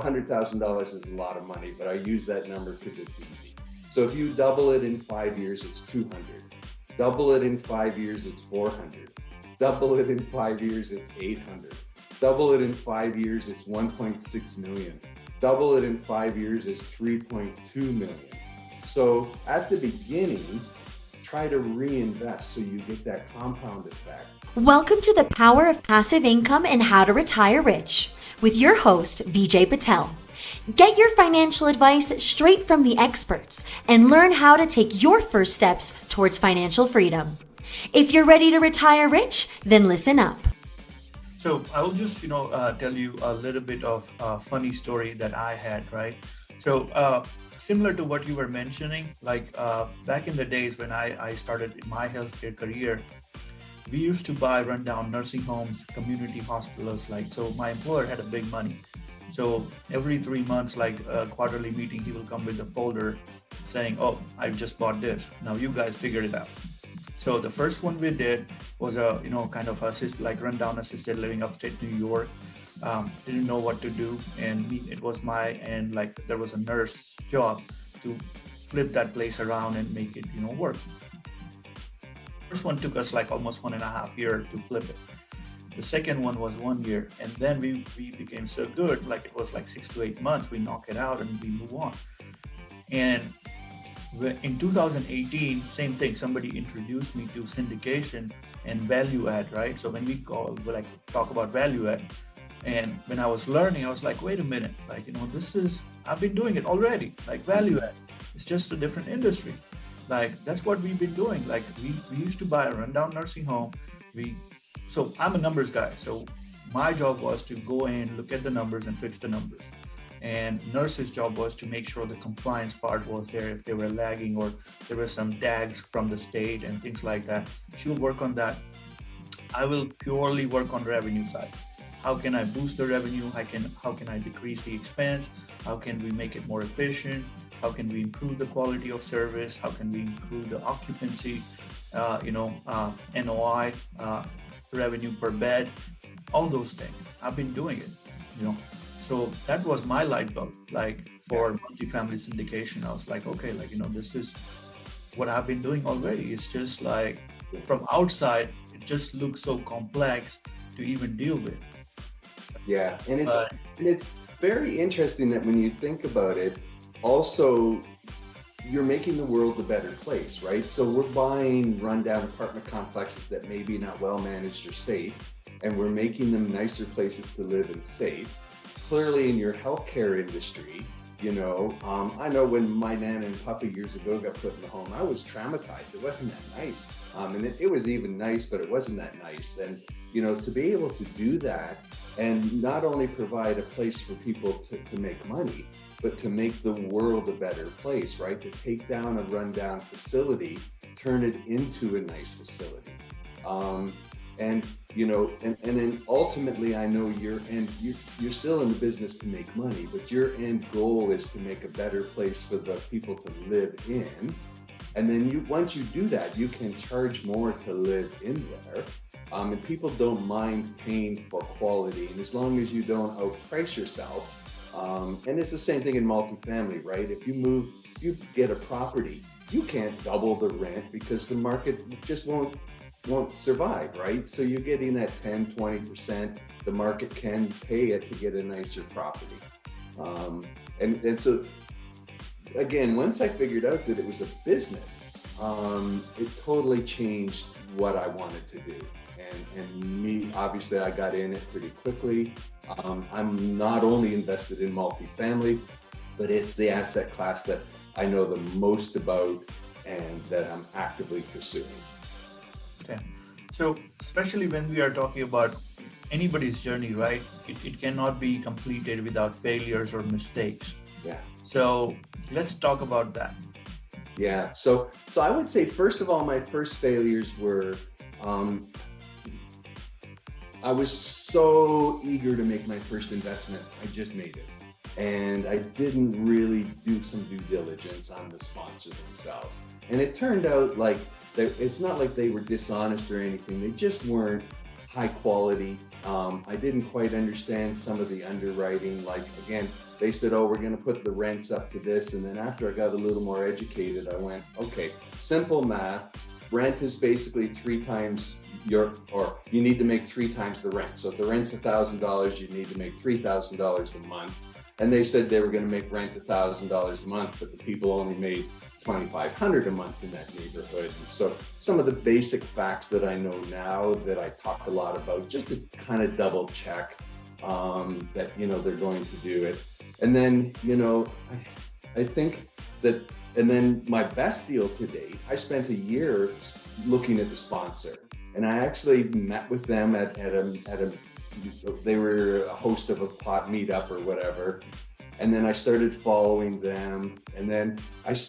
$100,000 is a lot of money, but I use that number because it's easy. So if you double it in 5 years, it's 200. Double it in 5 years, it's 400. Double it in 5 years, it's 800. Double it in 5 years, it's 1.6 million. Double it in 5 years is 3.2 million. So at the beginning, try to reinvest so you get that compound effect. Welcome to the Power of Passive Income and How to Retire Rich with your host, Vijay Patel. Get your financial advice straight from the experts and learn how to take your first steps towards financial freedom. If you're ready to retire rich, then listen up. So I will just, tell you a little bit of a funny story that I had, right? So similar to what you were mentioning, like back in the days when I started my healthcare career, we used to buy rundown nursing homes, community hospitals. So my employer had a big money. So every 3 months, like a quarterly meeting, he will come with a folder saying, oh, I just bought this. Now you guys figured it out. So the first one we did was a, kind of rundown assisted living upstate New York. Didn't know what to do. And it was there was a nurse job to flip that place around and make it, work. First one took us like almost 1.5 years to flip it. The second one was 1 year. And then we became so good, like it was like 6 to 8 months, we knock it out and we move on. And in 2018, same thing, somebody introduced me to syndication and value add, right? So when we talk about value add, and when I was learning, I was like, wait a minute, I've been doing it already, like value add. It's just a different industry. That's what we've been doing. We used to buy a rundown nursing home. So I'm a numbers guy. So my job was to go in, look at the numbers and fix the numbers. And nurse's job was to make sure the compliance part was there if they were lagging or there were some tags from the state and things like that. She will work on that. I will purely work on revenue side. How can I boost the revenue? How can I decrease the expense? How can we make it more efficient? How can we improve the quality of service? How can we improve the occupancy, NOI, revenue per bed, all those things. I've been doing it, So that was my light bulb, for multifamily syndication. I was like, okay, this is what I've been doing already. It's just from outside, it just looks so complex to even deal with. Yeah, and it's very interesting that when you think about it, also, you're making the world a better place, right? So we're buying rundown apartment complexes that may be not well managed or safe, and we're making them nicer places to live and safe. Clearly in your healthcare industry, I know when my Nana and Papa years ago got put in the home, I was traumatized. It wasn't that nice. And it was even nice, but it wasn't that nice. And, to be able to do that and not only provide a place for people to make money, but to make the world a better place, right? To take down a rundown facility, turn it into a nice facility. And then ultimately, I know you're still in the business to make money, but your end goal is to make a better place for the people to live in. And then once you do that, you can charge more to live in there. And people don't mind paying for quality. And as long as you don't outprice yourself, and it's the same thing in multifamily, right? If you get a property, you can't double the rent because the market just won't survive, right? So you're getting that 10, 20%, the market can pay it to get a nicer property. And so, again, once I figured out that it was a business, it totally changed what I wanted to do. And me, obviously, I got in it pretty quickly. I'm not only invested in multifamily, but it's the asset class that I know the most about and that I'm actively pursuing. So especially when we are talking about anybody's journey, right? It cannot be completed without failures or mistakes. Yeah. So let's talk about that. Yeah. So I would say, first of all, my first failures were, I was so eager to make my first investment. I just made it. And I didn't really do some due diligence on the sponsor themselves. And it turned out it's not like they were dishonest or anything. They just weren't high quality. I didn't quite understand some of the underwriting. Again, they said, oh, we're going to put the rents up to this. And then after I got a little more educated, I went, okay, simple math. Rent is basically 3 times you need to make 3 times the rent. So if the rent's $1,000, you need to make $3,000 a month. And they said they were going to make rent $1,000 a month, but the people only made $2,500 a month in that neighborhood. And so some of the basic facts that I know now that I talk a lot about, just to kind of double check that, they're going to do it. And then, I think that, and then my best deal to date, I spent a year looking at the sponsor, and I actually met with them at a they were a host of a pot meetup or whatever. And then I started following them, and then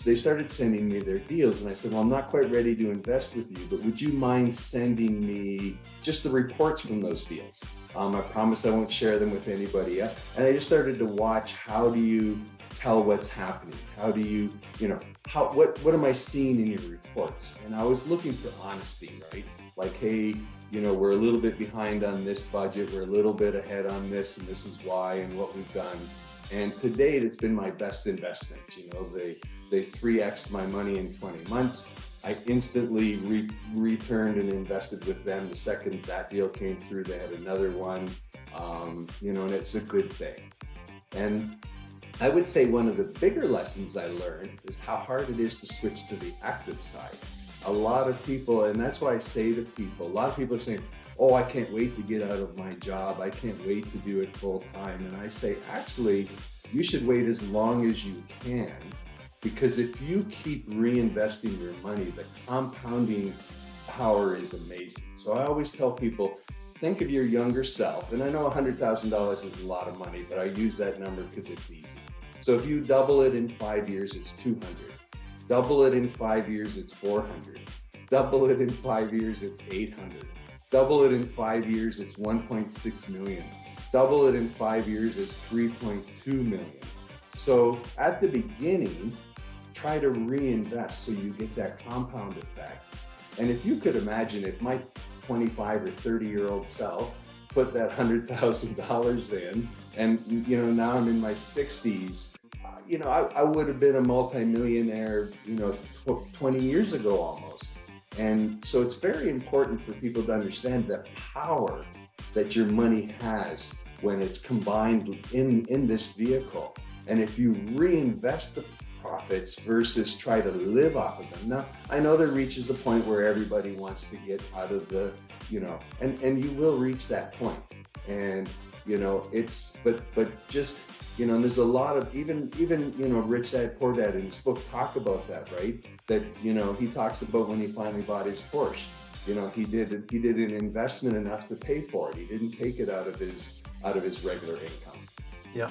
they started sending me their deals. And I said, well, I'm not quite ready to invest with you, but would you mind sending me just the reports from those deals? I promise I won't share them with anybody else. And I just started to watch, how do you tell what's happening? How do you, what am I seeing in your reports? And I was looking for honesty, right? Like, hey, we're a little bit behind on this budget. We're a little bit ahead on this, and this is why, and what we've done. And to date, it's been my best investment. They 3x'd my money in 20 months. I instantly returned and invested with them. The second that deal came through, they had another one, and it's a good thing. And I would say one of the bigger lessons I learned is how hard it is to switch to the active side. A lot of people, and that's why I say to people, a lot of people are saying, oh, I can't wait to get out of my job. I can't wait to do it full time. And I say, actually, you should wait as long as you can, because if you keep reinvesting your money, the compounding power is amazing. So I always tell people, think of your younger self. And I know $100,000 is a lot of money, but I use that number because it's easy. So if you double it in 5 years, it's 200. Double it in 5 years, it's 400. Double it in 5 years, it's 800. Double it in 5 years, it's 1.6 million. Double it in 5 years, it's 3.2 million. So at the beginning, try to reinvest so you get that compound effect. And if you could imagine, if my 25 or 30-year-old self put that $100,000 in, and now I'm in my 60s, I would have been a multimillionaire, 20 years ago almost. And so it's very important for people to understand the power that your money has when it's combined in this vehicle. And if you reinvest the profits versus try to live off of them. Now, I know there reaches a point where everybody wants to get out of the, and you will reach that point. And, but just, and there's a lot of, even, Rich Dad, Poor Dad in his book talk about that, right? That, he talks about when he finally bought his Porsche, he did an investment enough to pay for it. He didn't take it out of his regular income. Yeah.